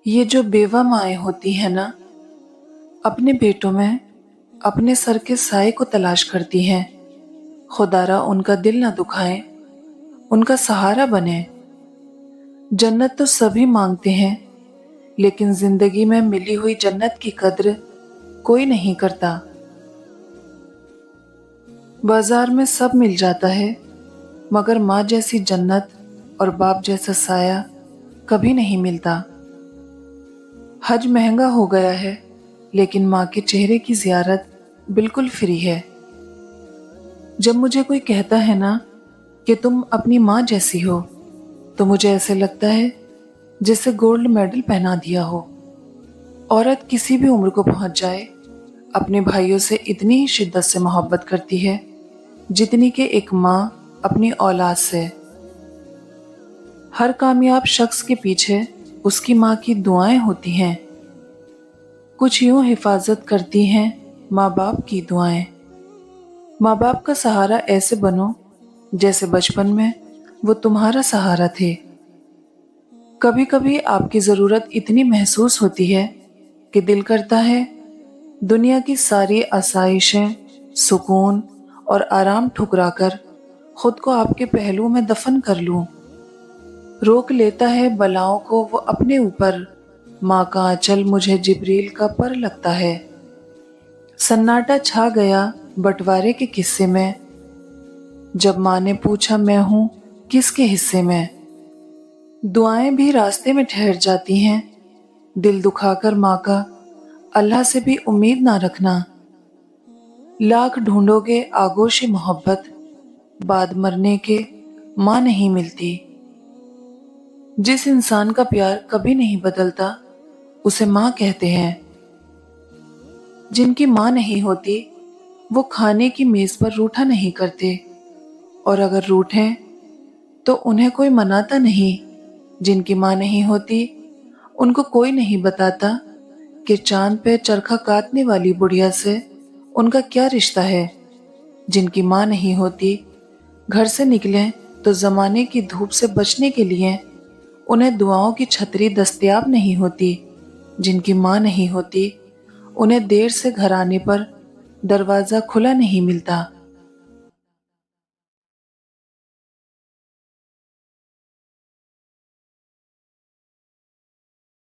ये जो बेवा माएँ होती हैं ना, अपने बेटों में अपने सर के साए को तलाश करती हैं। खुदारा उनका दिल ना दुखाए, उनका सहारा बने। जन्नत तो सभी मांगते हैं, लेकिन जिंदगी में मिली हुई जन्नत की कद्र कोई नहीं करता। बाजार में सब मिल जाता है, मगर माँ जैसी जन्नत और बाप जैसा साया कभी नहीं मिलता। हज महंगा हो गया है, लेकिन माँ के चेहरे की जियारत बिल्कुल फ्री है। जब मुझे कोई कहता है ना कि तुम अपनी माँ जैसी हो, तो मुझे ऐसे लगता है जैसे गोल्ड मेडल पहना दिया हो। औरत किसी भी उम्र को पहुंच जाए, अपने भाइयों से इतनी ही शिद्दत से मोहब्बत करती है जितनी कि एक माँ अपनी औलाद से। हर कामयाब शख्स के पीछे उसकी माँ की दुआएं होती हैं। कुछ यूं हिफाजत करती हैं माँ बाप की दुआएं। माँ बाप का सहारा ऐसे बनो जैसे बचपन में वो तुम्हारा सहारा थे। कभी कभी आपकी जरूरत इतनी महसूस होती है कि दिल करता है दुनिया की सारी आसाइशें, सुकून और आराम ठुकराकर खुद को आपके पहलू में दफन कर लूं। रोक लेता है बलाओं को वो अपने ऊपर, माँ का आंचल मुझे जिब्रील का पर लगता है। सन्नाटा छा गया बंटवारे के किस्से में, जब माँ ने पूछा मैं हूं किसके हिस्से में। दुआएं भी रास्ते में ठहर जाती हैं, दिल दुखाकर माँ का अल्लाह से भी उम्मीद ना रखना। लाख ढूंढोगे आगोश मोहब्बत, बाद मरने के माँ नहीं मिलती। जिस इंसान का प्यार कभी नहीं बदलता उसे माँ कहते हैं। जिनकी माँ नहीं होती वो खाने की मेज पर रूठा नहीं करते, और अगर रूठें तो उन्हें कोई मनाता नहीं। जिनकी माँ नहीं होती उनको कोई नहीं बताता कि चांद पे चरखा काटने वाली बुढ़िया से उनका क्या रिश्ता है। जिनकी माँ नहीं होती घर से निकलें तो जमाने की धूप से बचने के लिए उन्हें दुआओं की छतरी दस्तयाब नहीं होती। जिनकी माँ नहीं होती उन्हें देर से घर आने पर दरवाजा खुला नहीं मिलता।